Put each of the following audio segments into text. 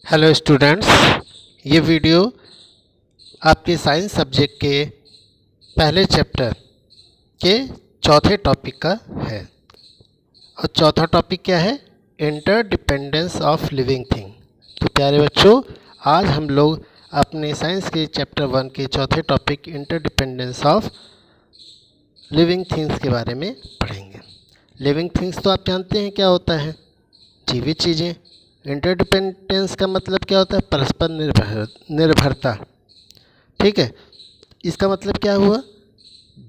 Hello students, ये video आपके science subject के पहले चैप्टर के चौथे टॉपिक का है। और चौथा टॉपिक क्या है? Interdependence of living thing. तो प्यारे बच्चों, आज हम लोग अपने साइंस के चैप्टर 1 के चौथे topic interdependence of living things के बारे में पढ़ेंगे। लिविंग थिंग्स तो आप जानते हैं क्या होता है? जीवित चीज़ें। इंटरडिपेंडेंस का मतलब क्या होता है? परस्पर निर्भरता। ठीक है, इसका मतलब क्या हुआ?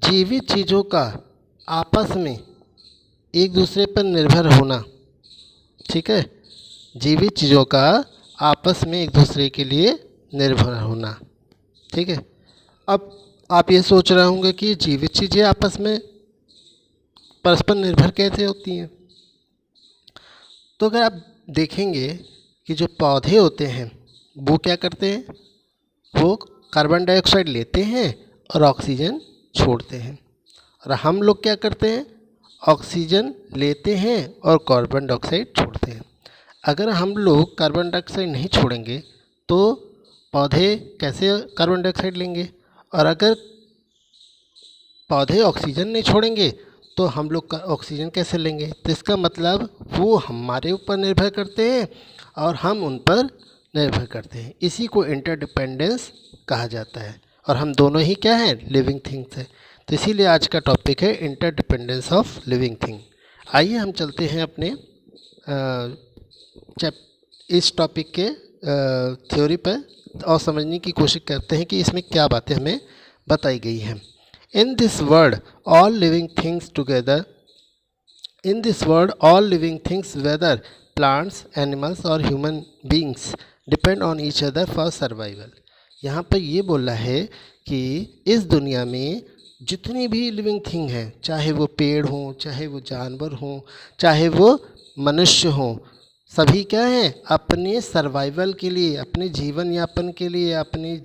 जीवित चीज़ों का आपस में एक दूसरे पर निर्भर होना। ठीक है, जीवित चीज़ों का आपस में एक दूसरे के लिए निर्भर होना। ठीक है, अब आप ये सोच रहे होंगे कि जीवित चीज़ें आपस में परस्पर निर्भर कैसे होती हैं। तो अगर आप देखेंगे कि जो पौधे होते हैं वो क्या करते हैं, वो कार्बन डाइऑक्साइड लेते हैं और ऑक्सीजन छोड़ते हैं। और हम लोग क्या करते हैं? ऑक्सीजन लेते हैं और कार्बन डाइऑक्साइड छोड़ते हैं। अगर हम लोग कार्बन डाइऑक्साइड नहीं छोड़ेंगे तो पौधे कैसे कार्बन डाइऑक्साइड लेंगे? और अगर पौधे ऑक्सीजन नहीं छोड़ेंगे तो हम लोग ऑक्सीजन कैसे लेंगे? तो इसका मतलब वो हमारे ऊपर निर्भर करते हैं और हम उन पर निर्भर करते हैं। इसी को इंटरडिपेंडेंस कहा जाता है। और हम दोनों ही क्या हैं? लिविंग थिंग्स हैं। तो इसीलिए आज का टॉपिक है इंटरडिपेंडेंस ऑफ लिविंग थिंग। आइए हम चलते हैं अपने इस टॉपिक के थ्योरी पर और समझने की कोशिश करते हैं कि इसमें क्या बातें हमें बताई गई हैं। In this world, all living things together. In this world, all living things, whether plants, animals or human beings, depend on each other for survival. यहाँ पर ये बोला है कि इस दुनिया में जितनी भी लिविंग थिंग हैं, चाहे वो पेड़ हों, चाहे वो जानवर हों, चाहे वो मनुष्य हों, सभी क्या हैं? अपने सर्वाइवल के लिए, अपने जीवन यापन के लिए, अपने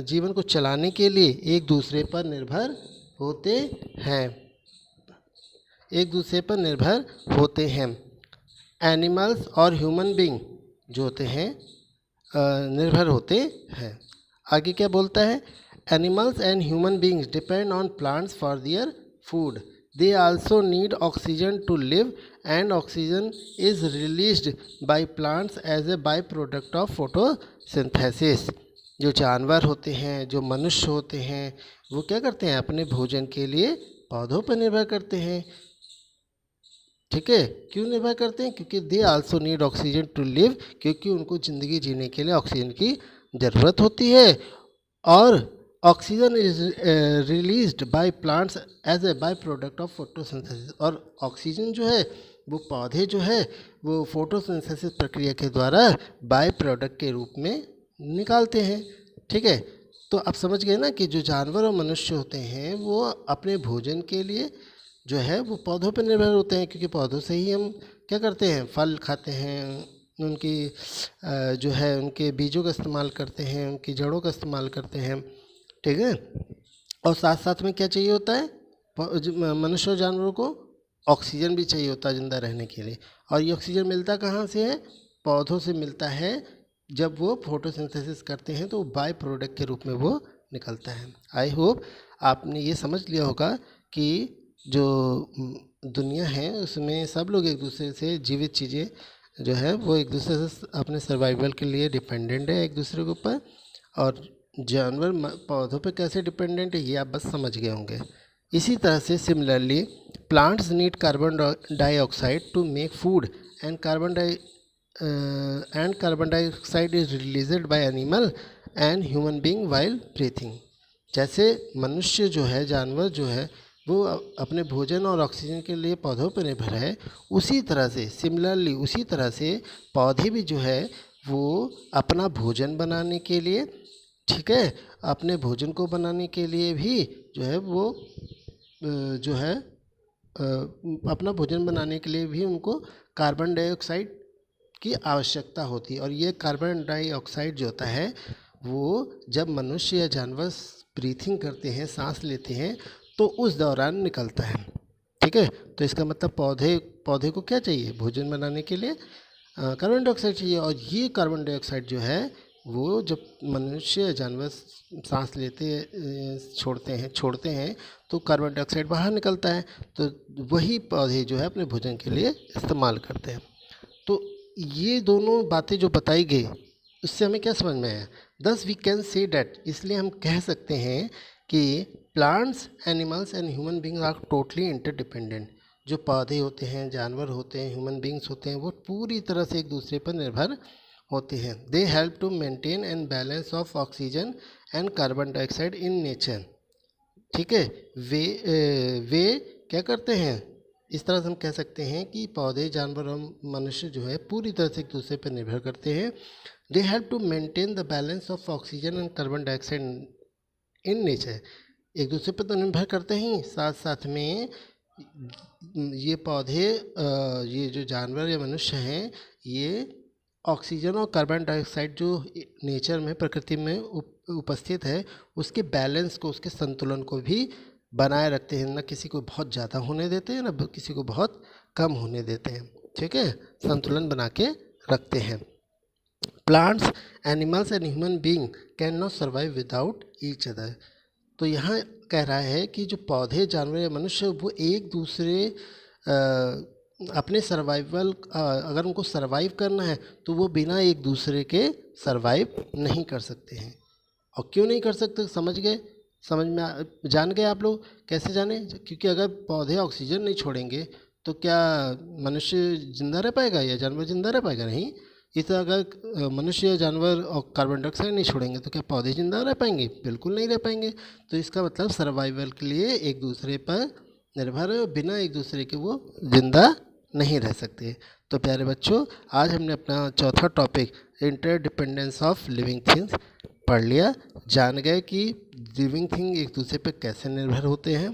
जीवन को चलाने के लिए एक दूसरे पर निर्भर होते हैं। एक दूसरे पर निर्भर होते हैं। एनिमल्स और ह्यूमन बीइंग जो होते हैं निर्भर होते हैं। आगे क्या बोलता है? Animals and human beings depend on plants for their food. They also need oxygen to live, and oxygen is released by plants as a byproduct of photosynthesis. जो जानवर होते हैं, जो मनुष्य होते हैं, वो क्या करते हैं? अपने भोजन के लिए पौधों पर निर्भर करते हैं। ठीक है, क्यों निर्भर करते हैं? क्योंकि they also need oxygen to live, क्योंकि उनको ज़िंदगी जीने के लिए ऑक्सीजन की ज़रूरत होती है। और oxygen is released by plants as a by product of photosynthesis. और ऑक्सीजन जो है वो पौधे जो है वो फोटोसिंथेसिस प्रक्रिया के द्वारा बाय प्रोडक्ट के रूप में निकालते हैं। ठीक है, तो आप समझ गए ना कि जो जानवर और मनुष्य होते हैं वो अपने भोजन के लिए जो है वो पौधों पर निर्भर होते हैं, क्योंकि पौधों से ही हम क्या करते हैं? फल खाते हैं, उनकी जो है उनके बीजों का इस्तेमाल करते हैं, उनकी जड़ों का इस्तेमाल करते हैं। ठीक है, और साथ साथ में क्या चाहिए होता है? मनुष्य और जानवरों को ऑक्सीजन भी चाहिए होता है ज़िंदा रहने के लिए। और ये ऑक्सीजन मिलता कहाँ से है? पौधों से मिलता है। जब वो फोटोसिंथेसिस करते हैं तो बाय प्रोडक्ट के रूप में वो निकलता है। आई होप आपने ये समझ लिया होगा कि जो दुनिया है उसमें सब लोग एक दूसरे से, जीवित चीज़ें जो है वो एक दूसरे से अपने सर्वाइवल के लिए डिपेंडेंट है एक दूसरे के ऊपर। और जानवर पौधों पे कैसे डिपेंडेंट है ये आप बस समझ गए होंगे। इसी तरह से similarly plants need carbon dioxide to make food, and carbon dioxide is released by animal and human being while breathing. जैसे मनुष्य जो है, जानवर जो है, वो अपने भोजन और ऑक्सीजन के लिए पौधों पर निर्भर है, उसी तरह से सिमिलरली उसी तरह से पौधे भी जो है वो अपना भोजन बनाने के लिए, ठीक है, अपने भोजन को बनाने के लिए भी जो है वो जो है अपना भोजन बनाने के लिए भी उनको कार्बन डाइऑक्साइड की आवश्यकता होती है। और ये कार्बन डाइऑक्साइड जो होता है वो जब मनुष्य या जानवर ब्रीथिंग करते हैं, सांस लेते हैं, तो उस दौरान निकलता है। ठीक है, तो इसका मतलब पौधे को क्या चाहिए? भोजन बनाने के लिए कार्बन डाइऑक्साइड चाहिए। और ये कार्बन डाइऑक्साइड जो है वो जब मनुष्य जानवर सांस छोड़ते हैं तो कार्बन डाइऑक्साइड बाहर निकलता है, तो वही पौधे जो है अपने भोजन के लिए इस्तेमाल करते हैं। तो ये दोनों बातें जो बताई गई उससे हमें क्या समझ में आया? दस वी कैन से डैट, इसलिए हम कह सकते हैं कि plants, animals and human beings are totally interdependent. जो पौधे होते हैं, जानवर होते हैं, ह्यूमन बींग्स होते हैं, वो पूरी तरह से एक दूसरे पर निर्भर होते हैं। They help to maintain and balance of oxygen and carbon dioxide in nature. ठीक है, वे क्या करते हैं? इस तरह से हम कह सकते हैं कि पौधे, जानवर और मनुष्य जो है पूरी तरह से एक दूसरे पर निर्भर करते हैं। They help to maintain the balance of oxygen and carbon dioxide in nature. एक दूसरे पर तो निर्भर करते हैं, साथ साथ में ये पौधे, ये जो जानवर या मनुष्य हैं, ये ऑक्सीजन और कार्बन डाइऑक्साइड जो नेचर में, प्रकृति में उपस्थित है, उसके बैलेंस को, उसके संतुलन को भी बनाए रखते हैं। न किसी को बहुत ज़्यादा होने देते हैं, न किसी को बहुत कम होने देते हैं। ठीक है, संतुलन बना के रखते हैं। Plants, animals and human being can not survive without each other. तो यहाँ कह रहा है कि जो पौधे, जानवर या मनुष्य, वो एक दूसरे अपने सर्वाइवल, अगर उनको सर्वाइव करना है तो वो बिना एक दूसरे के सर्वाइव नहीं कर सकते हैं। और क्यों नहीं कर सकते? समझ में जान गए आप लोग? कैसे जाने? क्योंकि अगर पौधे ऑक्सीजन नहीं छोड़ेंगे तो क्या मनुष्य जिंदा रह पाएगा या जानवर जिंदा रह पाएगा? नहीं। इस अगर मनुष्य या जानवर और कार्बन डाइऑक्साइड नहीं छोड़ेंगे तो क्या पौधे जिंदा रह पाएंगे? बिल्कुल नहीं रह पाएंगे। तो इसका मतलब सर्वाइवल के लिए एक दूसरे पर निर्भर है, बिना एक दूसरे के वो जिंदा नहीं रह सकते। तो प्यारे बच्चों, आज हमने अपना चौथा topic interdependence of living things पढ़ लिया। जान गए कि लिविंग थिंग एक दूसरे पर कैसे निर्भर होते हैं,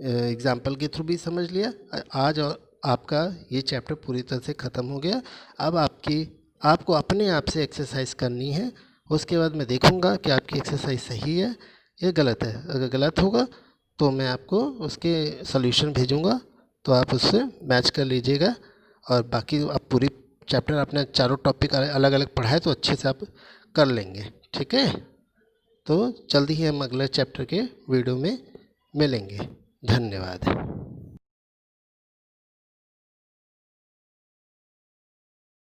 एग्जाम्पल के थ्रू भी समझ लिया। आज और आपका ये चैप्टर पूरी तरह से ख़त्म हो गया। अब आपको अपने आप से एक्सरसाइज करनी है। उसके बाद मैं देखूंगा कि आपकी एक्सरसाइज सही है या गलत है। अगर गलत होगा तो मैं आपको उसके सॉल्यूशन भेजूंगा, तो आप उससे मैच कर लीजिएगा। और बाकी आप पूरी चैप्टर अपने चारों टॉपिक अलग अलग पढ़ाए तो अच्छे से आप कर लेंगे। ठीक है, तो जल्दी ही हम अगले चैप्टर के वीडियो में मिलेंगे। धन्यवाद।